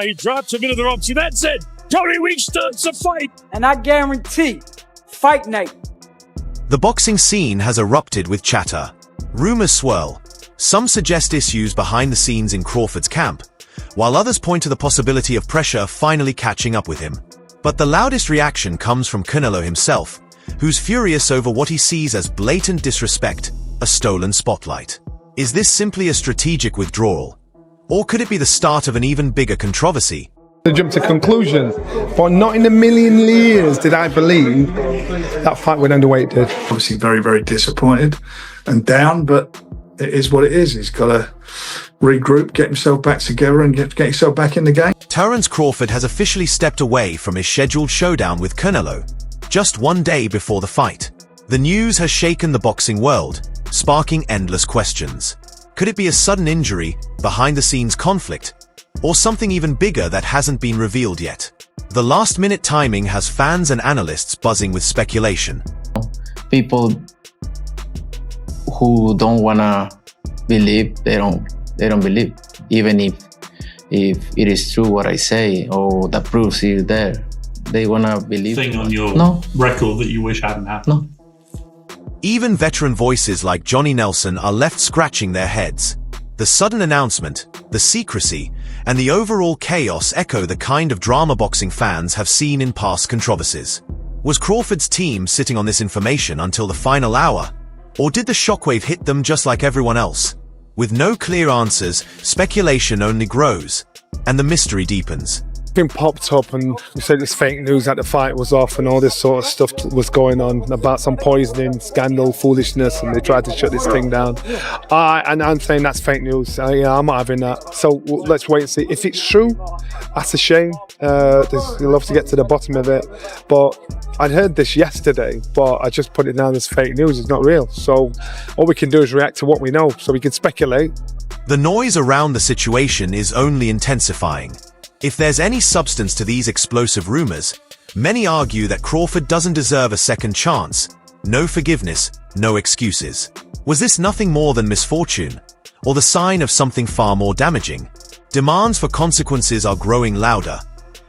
He dropped him into the ropes. That's it. Tony Weeks starts a fight. And I guarantee, fight night. The boxing scene has erupted with chatter. Rumors swirl. Some suggest issues behind the scenes in Crawford's camp, while others point to the possibility of pressure finally catching up with him. But the loudest reaction comes from Canelo himself, who's furious over what he sees as blatant disrespect, a stolen spotlight. Is this simply a strategic withdrawal? Or could it be the start of an even bigger controversy? To jump to conclusions, but not in a million years did I believe that fight would end the way it did. Obviously very, very disappointed and down, but it is what it is. He's got to regroup, get himself back together and get himself back in the game. Terence Crawford has officially stepped away from his scheduled showdown with Canelo, just one day before the fight. The news has shaken the boxing world, sparking endless questions. Could it be a sudden injury, behind-the-scenes conflict, or something even bigger that hasn't been revealed yet? The last-minute timing has fans and analysts buzzing with speculation. People who don't wanna believe, they don't believe, even if it is true what I say or the proof is there. They wanna believe. Thing on your record that you wish hadn't happened. No. Even veteran voices like Johnny Nelson are left scratching their heads. The sudden announcement, the secrecy, and the overall chaos echo the kind of drama boxing fans have seen in past controversies. Was Crawford's team sitting on this information until the final hour? Or did the shockwave hit them just like everyone else? With no clear answers, speculation only grows, and the mystery deepens. Been popped up and you said it's fake news that the fight was off and all this sort of stuff was going on about some poisoning, scandal, foolishness, and they tried to shut this thing down. And I'm saying that's fake news. Yeah, I'm not having that. So let's wait and see. If it's true, that's a shame. You'll have to get to the bottom of it. But I'd heard this yesterday, but I just put it down as fake news. It's not real. So all we can do is react to what we know, so we can speculate. The noise around the situation is only intensifying. If there's any substance to these explosive rumors, many argue that Crawford doesn't deserve a second chance. No forgiveness, no excuses. Was this nothing more than misfortune, or the sign of something far more damaging? Demands for consequences are growing louder,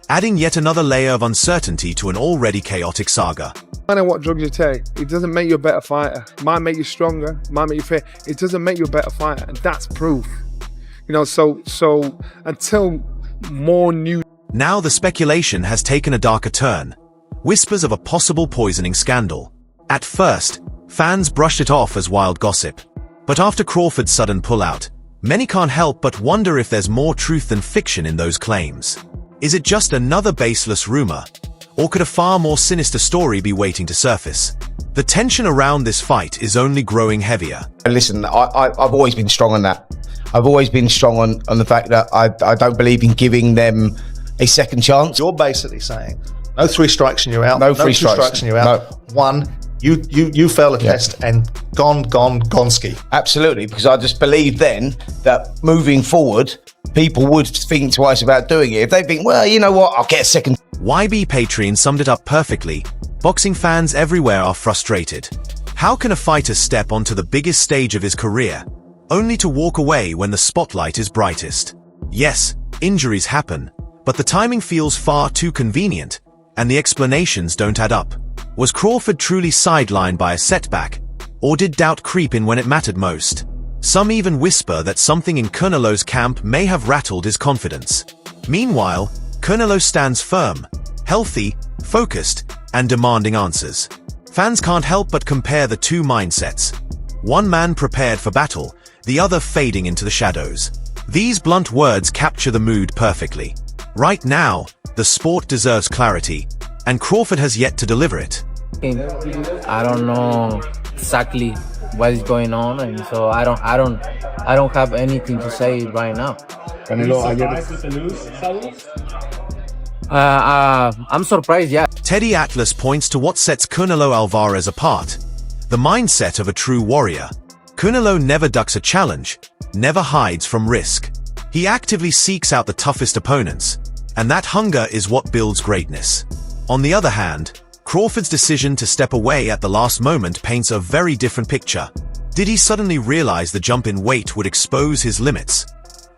adding yet another layer of uncertainty to an already chaotic saga. No matter what drugs you take, it doesn't make you a better fighter. It might make you stronger, it might make you fit. It doesn't make you a better fighter, and that's proof. You know, so until more news. Now the speculation has taken a darker turn. Whispers of a possible poisoning scandal. At first, fans brushed it off as wild gossip. But after Crawford's sudden pullout, many can't help but wonder if there's more truth than fiction in those claims. Is it just another baseless rumor? Or could a far more sinister story be waiting to surface? The tension around this fight is only growing heavier. Listen, I've always been strong on that. I've always been strong on the fact that I don't believe in giving them a second chance. You're basically saying, no 3 strikes and you're out. No 3 strikes and you're out. No. 1, you fail a test and gone ski. Absolutely, because I just believe then that moving forward, people would think twice about doing it. If they think, well, you know what, I'll get a second. YB Patreon summed it up perfectly. Boxing fans everywhere are frustrated. How can a fighter step onto the biggest stage of his career, only to walk away when the spotlight is brightest? Yes, injuries happen, but the timing feels far too convenient, and the explanations don't add up. Was Crawford truly sidelined by a setback, or did doubt creep in when it mattered most? Some even whisper that something in Canelo's camp may have rattled his confidence. Meanwhile, Canelo stands firm, healthy, focused, and demanding answers. Fans can't help but compare the two mindsets. One man prepared for battle, the other fading into the shadows. These blunt words capture the mood perfectly. Right now, the sport deserves clarity, and Crawford has yet to deliver it. I don't know exactly what is going on, and so I don't have anything to say right now. Canelo, I'm surprised, yeah. Teddy Atlas points to what sets Canelo Alvarez apart: the mindset of a true warrior. Canelo never ducks a challenge, never hides from risk. He actively seeks out the toughest opponents, and that hunger is what builds greatness. On the other hand, Crawford's decision to step away at the last moment paints a very different picture. Did he suddenly realize the jump in weight would expose his limits?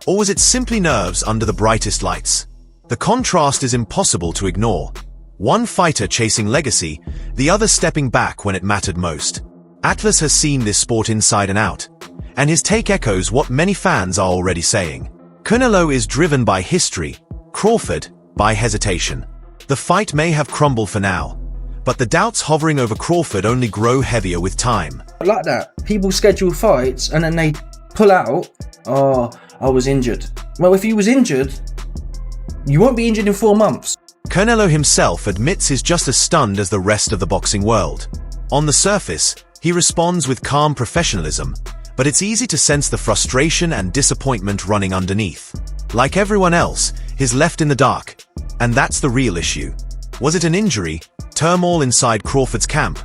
Or was it simply nerves under the brightest lights? The contrast is impossible to ignore. One fighter chasing legacy, the other stepping back when it mattered most. Atlas has seen this sport inside and out, and his take echoes what many fans are already saying. Canelo is driven by history, Crawford by hesitation. The fight may have crumbled for now, but the doubts hovering over Crawford only grow heavier with time. Like that, people schedule fights and then they pull out, oh, I was injured. Well, if you was injured, you won't be injured in 4 months. Canelo himself admits he's just as stunned as the rest of the boxing world. On the surface, he responds with calm professionalism, but it's easy to sense the frustration and disappointment running underneath. Like everyone else, he's left in the dark, and that's the real issue. Was it an injury, turmoil inside Crawford's camp,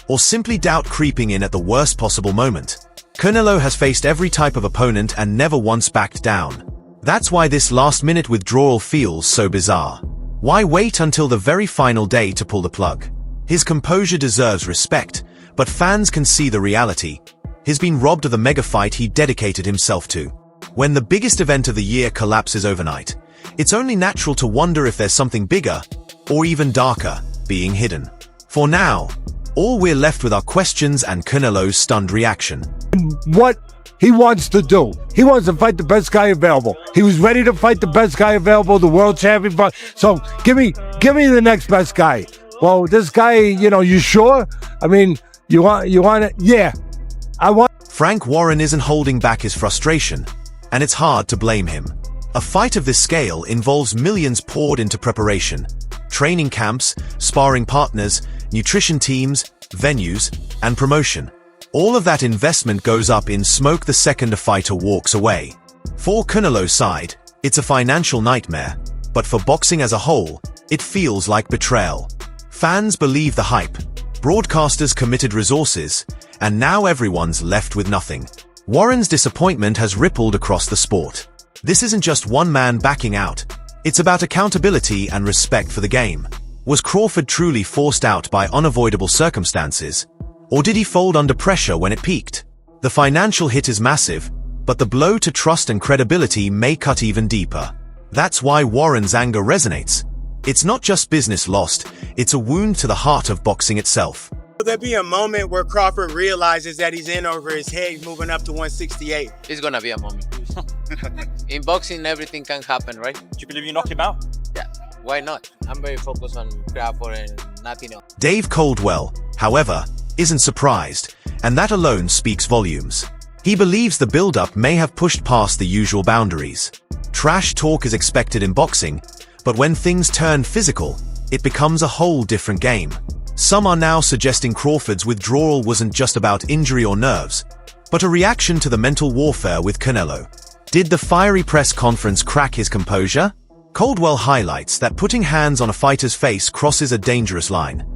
or simply doubt creeping in at the worst possible moment? Canelo has faced every type of opponent and never once backed down. That's why this last-minute withdrawal feels so bizarre. Why wait until the very final day to pull the plug? His composure deserves respect, but fans can see the reality. He's been robbed of the mega fight he dedicated himself to. When the biggest event of the year collapses overnight, it's only natural to wonder if there's something bigger, or even darker, being hidden. For now, all we're left with are questions and Canelo's stunned reaction. What he wants to do. He wants to fight the best guy available. He was ready to fight the best guy available, the world champion. So give me the next best guy. Well, this guy, you sure? I mean, you want it? Yeah, I want. Frank Warren isn't holding back his frustration, and it's hard to blame him. A fight of this scale involves millions poured into preparation. Training camps, sparring partners, nutrition teams, venues, and promotion. All of that investment goes up in smoke the second a fighter walks away. For Canelo's side, it's a financial nightmare, but for boxing as a whole, it feels like betrayal. Fans believe the hype, broadcasters committed resources, and now everyone's left with nothing. Warren's disappointment has rippled across the sport. This isn't just one man backing out, it's about accountability and respect for the game. Was Crawford truly forced out by unavoidable circumstances? Or did he fold under pressure when it peaked? The financial hit is massive, but the blow to trust and credibility may cut even deeper. That's why Warren's anger resonates. It's not just business lost, it's a wound to the heart of boxing itself. Will there be a moment where Crawford realizes that he's in over his head moving up to 168? It's gonna be a moment. In boxing, everything can happen, right? Do you believe you knock him out? Yeah, why not? I'm very focused on Crawford and nothing else. Dave Caldwell, however, isn't surprised, and that alone speaks volumes. He believes the build-up may have pushed past the usual boundaries. Trash talk is expected in boxing, but when things turn physical, it becomes a whole different game. Some are now suggesting Crawford's withdrawal wasn't just about injury or nerves, but a reaction to the mental warfare with Canelo. Did the fiery press conference crack his composure? Caldwell highlights that putting hands on a fighter's face crosses a dangerous line.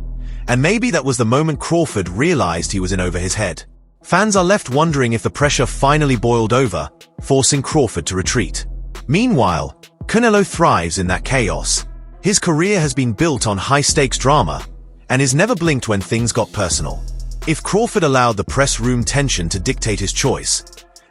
And maybe that was the moment Crawford realized he was in over his head. Fans are left wondering if the pressure finally boiled over, forcing Crawford to retreat. Meanwhile, Canelo thrives in that chaos. His career has been built on high-stakes drama, and has never blinked when things got personal. If Crawford allowed the press room tension to dictate his choice,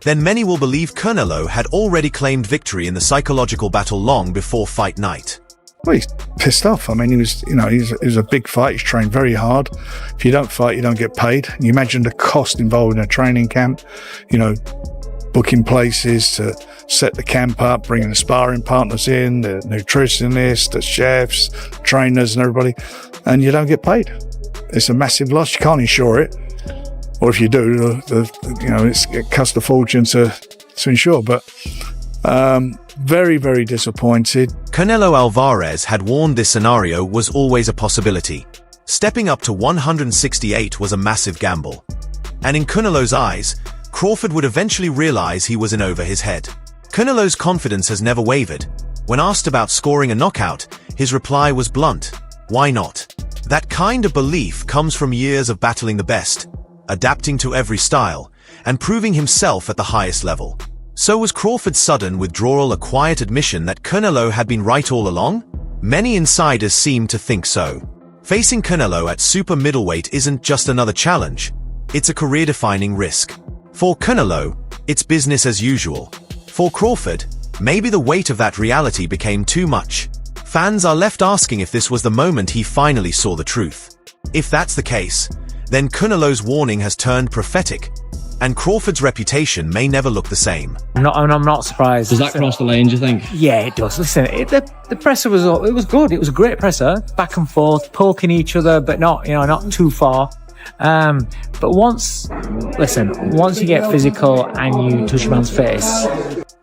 then many will believe Canelo had already claimed victory in the psychological battle long before fight night. Well, he's pissed off. I mean, he was a big fight. He's trained very hard. If you don't fight, you don't get paid. You imagine the cost involved in a training camp, booking places to set the camp up, bringing the sparring partners in, the nutritionists, the chefs, trainers and everybody, and you don't get paid. It's a massive loss. You can't insure it. Or if you do, it costs a fortune to insure. But very, very disappointed. Canelo Alvarez had warned this scenario was always a possibility. Stepping up to 168 was a massive gamble. And in Canelo's eyes, Crawford would eventually realize he was in over his head. Canelo's confidence has never wavered. When asked about scoring a knockout, his reply was blunt: why not? That kind of belief comes from years of battling the best, adapting to every style, and proving himself at the highest level. So was Crawford's sudden withdrawal a quiet admission that Canelo had been right all along? Many insiders seem to think so. Facing Canelo at super middleweight isn't just another challenge, it's a career-defining risk. For Canelo, it's business as usual. For Crawford, maybe the weight of that reality became too much. Fans are left asking if this was the moment he finally saw the truth. If that's the case, then Canelo's warning has turned prophetic, and Crawford's reputation may never look the same. I'm not surprised. Does that cross the line, do you think? Yeah, it does. Listen, the presser was good. It was a great presser, back and forth, poking each other, but not too far. But once you get physical and you touch a man's face.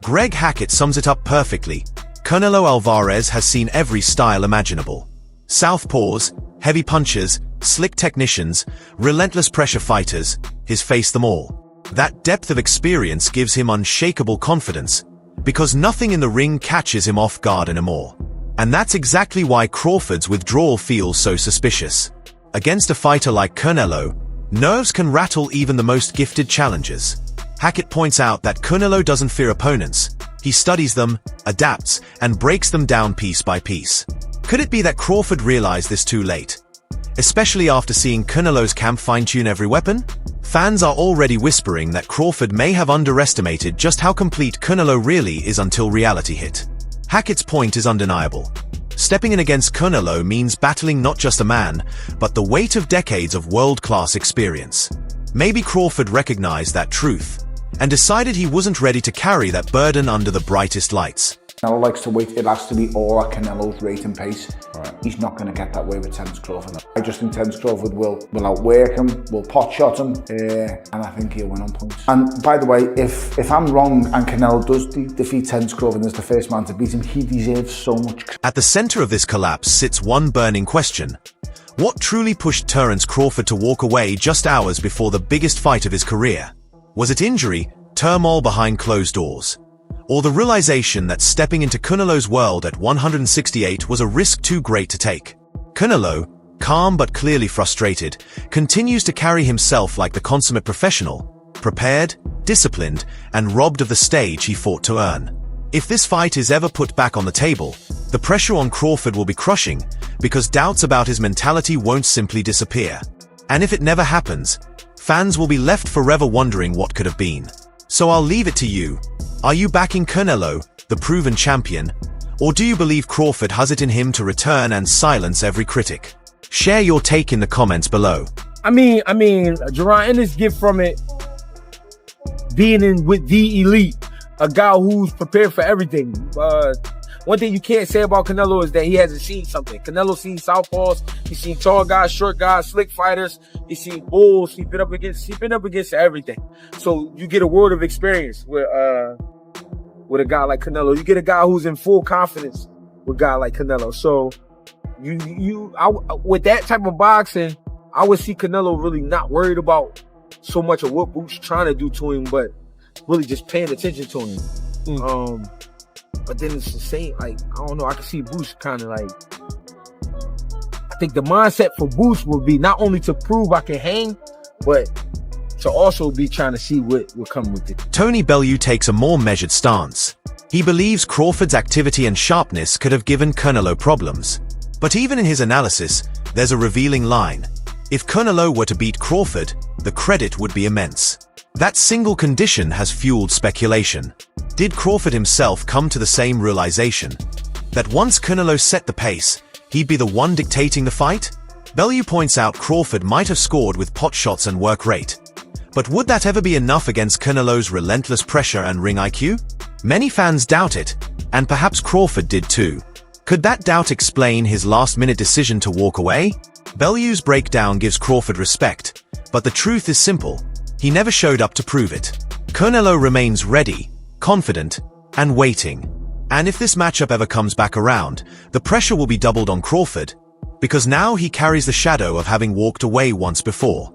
Greg Hackett sums it up perfectly. Canelo Alvarez has seen every style imaginable. Southpaws, heavy punches, slick technicians, relentless pressure fighters, he's faced them all. That depth of experience gives him unshakable confidence, because nothing in the ring catches him off guard anymore. And that's exactly why Crawford's withdrawal feels so suspicious. Against a fighter like Canelo, nerves can rattle even the most gifted challengers. Hackett points out that Canelo doesn't fear opponents. He studies them, adapts, and breaks them down piece by piece. Could it be that Crawford realized this too late? Especially after seeing Canelo's camp fine-tune every weapon? Fans are already whispering that Crawford may have underestimated just how complete Canelo really is until reality hit. Hackett's point is undeniable. Stepping in against Canelo means battling not just a man, but the weight of decades of world-class experience. Maybe Crawford recognized that truth, and decided he wasn't ready to carry that burden under the brightest lights. Canelo likes to wait. It has to be all at Canelo's rate and pace. Right. He's not going to get that way with Terence Crawford. I just think Terence Crawford will outwork him, will pot shot him, and I think he'll win on points. And by the way, if I'm wrong and Canelo does defeat Terence Crawford as the first man to beat him, he deserves so much. At the center of this collapse sits one burning question. What truly pushed Terence Crawford to walk away just hours before the biggest fight of his career? Was it injury, turmoil behind closed doors, or the realization that stepping into Canelo's world at 168 was a risk too great to take? Canelo, calm but clearly frustrated, continues to carry himself like the consummate professional, prepared, disciplined, and robbed of the stage he fought to earn. If this fight is ever put back on the table, the pressure on Crawford will be crushing, because doubts about his mentality won't simply disappear. And if it never happens, fans will be left forever wondering what could have been. So I'll leave it to you. Are you backing Canelo, the proven champion, or do you believe Crawford has it in him to return and silence every critic? Share your take in the comments below. I mean, Jerron Ennis get from it being in with the elite, a guy who's prepared for everything. One thing you can't say about Canelo is that he hasn't seen something. Canelo seen southpaws, he's seen tall guys, short guys, slick fighters, he's seen bulls, he's been up against everything. So you get a world of experience with a guy like Canelo. You get a guy who's in full confidence with a guy like Canelo. So with that type of boxing, I would see Canelo really not worried about so much of what Boots trying to do to him, but really just paying attention to him. But then it's the same, like, I don't know, I can see Boots kind of like, I think the mindset for Boots will be not only to prove I can hang, but to also be trying to see what will come with it. Tony Bellew takes a more measured stance. He believes Crawford's activity and sharpness could have given Canelo problems. But even in his analysis, there's a revealing line. If Canelo were to beat Crawford, the credit would be immense. That single condition has fueled speculation. Did Crawford himself come to the same realization? That once Canelo set the pace, he'd be the one dictating the fight? Bellew points out Crawford might have scored with pot shots and work rate. But would that ever be enough against Canelo's relentless pressure and ring IQ? Many fans doubt it, and perhaps Crawford did too. Could that doubt explain his last-minute decision to walk away? Bellew's breakdown gives Crawford respect, but the truth is simple. He never showed up to prove it. Canelo remains ready, confident, and waiting. And if this matchup ever comes back around, the pressure will be doubled on Crawford, because now he carries the shadow of having walked away once before.